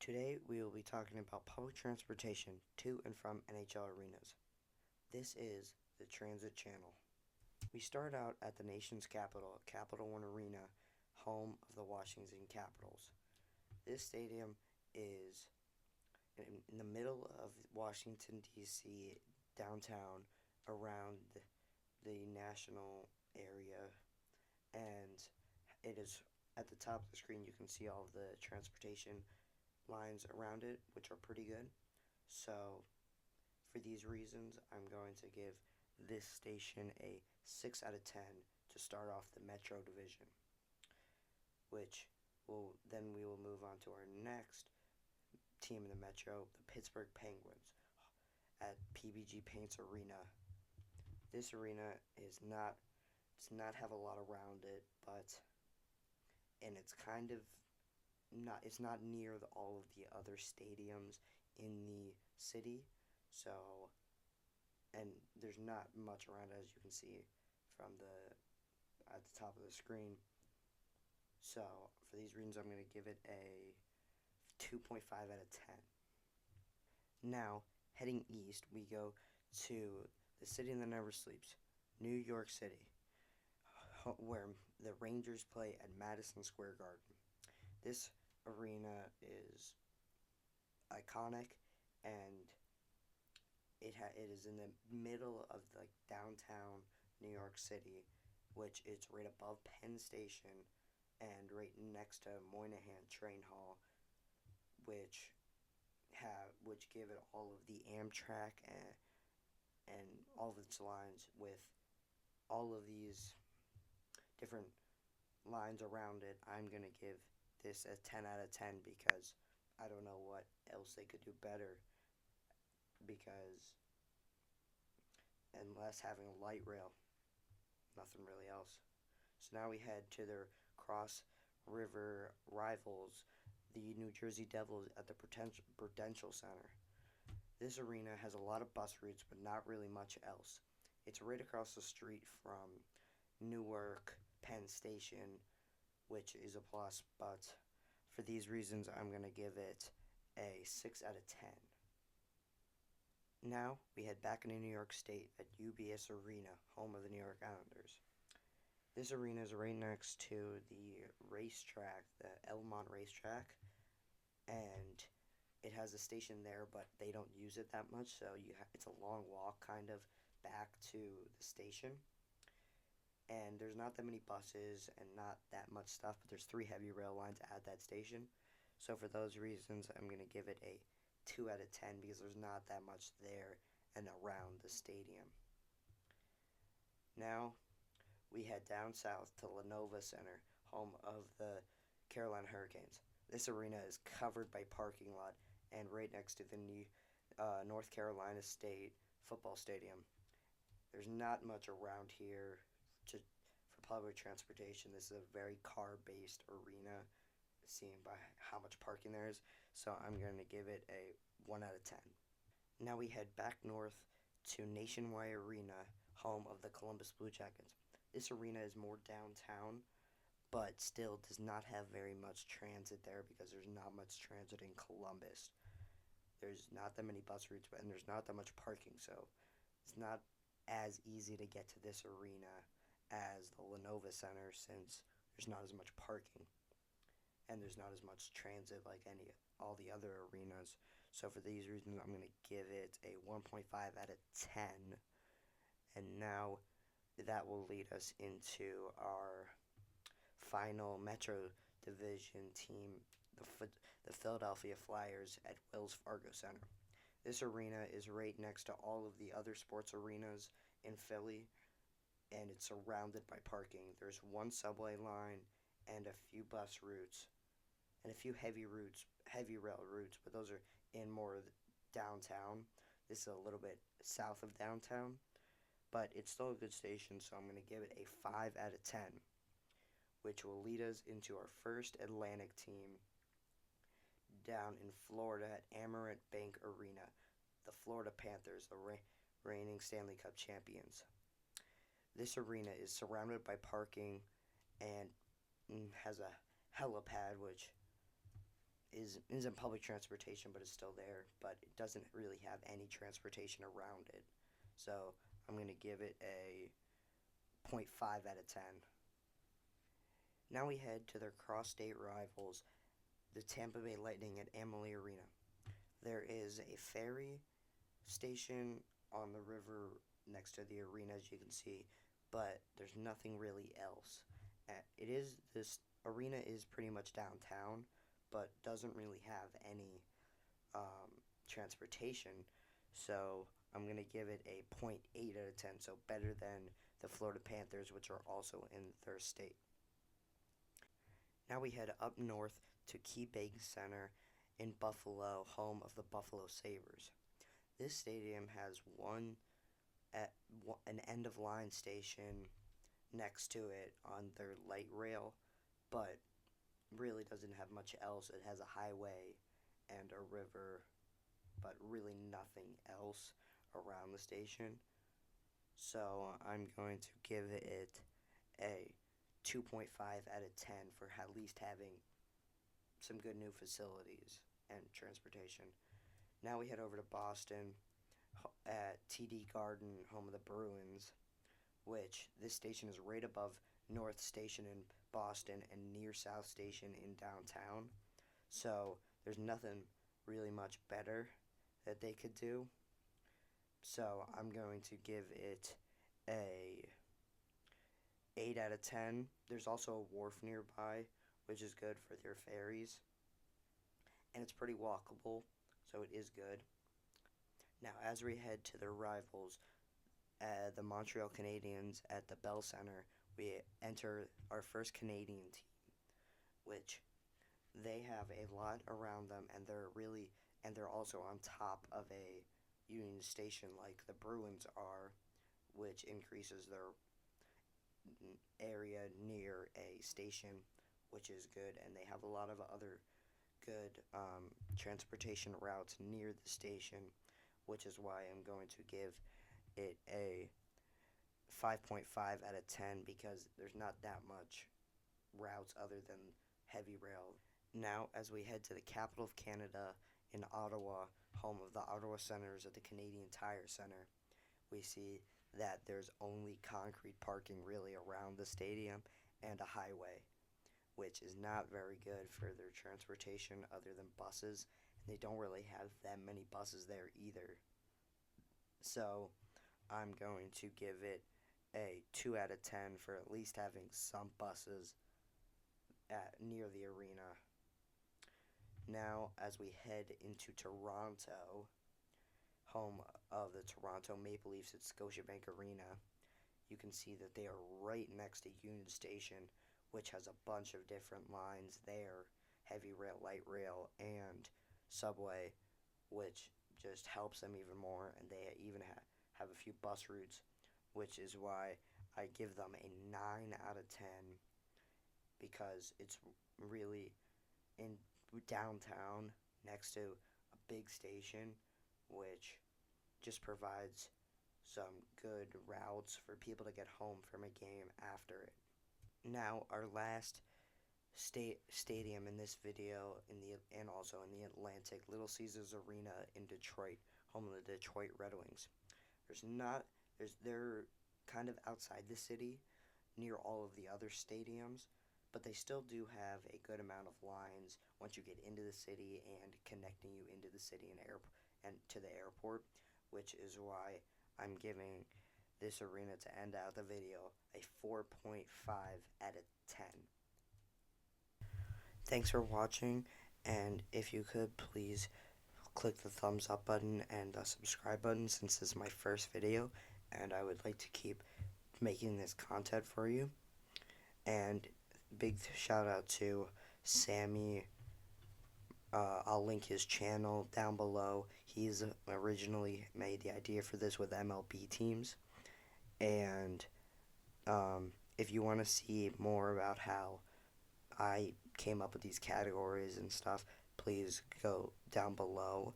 Today we will be talking about public transportation to and from NHL arenas. This is the Transit Channel. We start out at the nation's capital, Capital One Arena, home of the Washington Capitals. This stadium is in the middle of Washington, D.C., downtown, around the national area, and it is at the top of the screen. You can see all of the transportation lines around it, which are pretty good. So, for these reasons, I'm going to give this station a 6 out of 10 to start off the Metro division, which we will move on to our next team in the Metro, the Pittsburgh Penguins, at PBG Paints Arena. This arena does not have a lot around it, and it's kind of it's not near all of the other stadiums in the city, so and there's not much around, as you can see from at the top of the screen. So for these reasons, I'm going to give it a 2.5 out of 10. Now, heading east, we go to the city that never sleeps, New York City, where the Rangers play at Madison Square Garden. This arena is iconic, and it is in the middle of downtown New York City, which it's right above Penn Station and right next to Moynihan Train Hall, which give it all of the Amtrak and all of its lines, with all of these different lines around it. I'm going to give this a 10 out of 10 because I don't know what else they could do better, because unless having a light rail, nothing really else. So now we head to their cross river rivals, the New Jersey Devils, at the Prudential Center. This arena has a lot of bus routes, but not really much else. It's right across the street from Newark Penn Station, which is a plus, but for these reasons, I'm going to give it a 6 out of 10. Now, we head back into New York State at UBS Arena, home of the New York Islanders. This arena is right next to the racetrack, the Elmont racetrack, and it has a station there, but they don't use it that much, so it's a long walk kind of back to the station. And there's not that many buses and not that much stuff, but there's 3 heavy rail lines at that station. So for those reasons, I'm going to give it a 2 out of 10 because there's not that much there and around the stadium. Now we head down south to Lenovo Center, home of the Carolina Hurricanes. This arena is covered by parking lot and right next to the North Carolina State football stadium. There's not much around here for public transportation. This is a very car-based arena, seeing by how much parking there is, so I'm going to give it a 1 out of 10. Now we head back north to Nationwide Arena, home of the Columbus Blue Jackets. This arena is more downtown, but still does not have very much transit there because there's not much transit in Columbus. There's not that many bus routes, and there's not that much parking, so it's not as easy to get to this arena as the Lenovo Center, since there's not as much parking and there's not as much transit like all the other arenas. So for these reasons, I'm going to give it a 1.5 out of 10. And now that will lead us into our final Metro Division team, the Philadelphia Flyers at Wells Fargo Center. This arena is right next to all of the other sports arenas in Philly, and it's surrounded by parking. There's 1 subway line and a few bus routes and a few heavy rail routes, but those are in more downtown. This is a little bit south of downtown, but it's still a good station, so I'm going to give it a 5 out of 10, which will lead us into our first Atlantic team down in Florida at Amerant Bank Arena, the Florida Panthers, the reigning Stanley Cup champions. This arena is surrounded by parking and has a helipad, which isn't public transportation, but it's still there, but it doesn't really have any transportation around it. So I'm going to give it a 0.5 out of 10. Now we head to their cross-state rivals, the Tampa Bay Lightning at Amalie Arena. There is a ferry station on the river next to the arena, as you can see, but there's nothing really else. This arena is pretty much downtown, but doesn't really have any transportation, so I'm going to give it a 0.8 out of 10, so better than the Florida Panthers, which are also in their state. Now we head up north to KeyBank Center in Buffalo, home of the Buffalo Sabres. This stadium has an end-of-line station next to it on their light rail, but really doesn't have much else. It has a highway and a river, but really nothing else around the station. So I'm going to give it a 2.5 out of 10 for at least having some good new facilities and transportation. Now we head over to Boston at TD Garden, home of the Bruins, which this station is right above North Station in Boston and near South Station in downtown. So there's nothing really much better that they could do. So I'm going to give it a 8 out of 10. There's also a wharf nearby, which is good for their ferries. And it's pretty walkable, so it is good. Now, as we head to their rivals, the Montreal Canadiens at the Bell Center, we enter our first Canadian team, which they have a lot around them, and they're also on top of a Union Station like the Bruins are, which increases their area near a station, which is good, and they have a lot of other good transportation routes near the station, which is why I'm going to give it a 5.5 out of 10 because there's not that much routes other than heavy rail. Now, as we head to the capital of Canada in Ottawa, home of the Ottawa Senators at the Canadian Tire Center, we see that there's only concrete parking really around the stadium and a highway, which is not very good for their transportation other than buses. And they don't really have that many buses there either. So I'm going to give it a 2 out of 10 for at least having some buses near the arena. Now, as we head into Toronto, home of the Toronto Maple Leafs at Scotiabank Arena, you can see that they are right next to Union Station, which has a bunch of different lines there, heavy rail, light rail, and subway, which just helps them even more, and they even have a few bus routes, which is why I give them a 9 out of 10 because it's really in downtown next to a big station, which just provides some good routes for people to get home from a game after it. Now, our last stadium in this video and also in the Atlantic, Little Caesars Arena in Detroit, home of the Detroit Red Wings. They're kind of outside the city, near all of the other stadiums, but they still do have a good amount of lines once you get into the city and connecting you into the city and to the airport, which is why I'm giving this arena to end out the video a 4.5 out of 10. Thanks for watching, and if you could please click the thumbs up button and the subscribe button since this is my first video and I would like to keep making this content for you. And big shout out to Sammy. I'll link his channel down below. He's originally made the idea for this with MLB teams. And if you want to see more about how I came up with these categories and stuff, please go down below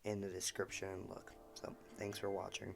in the description and look. So, thanks for watching.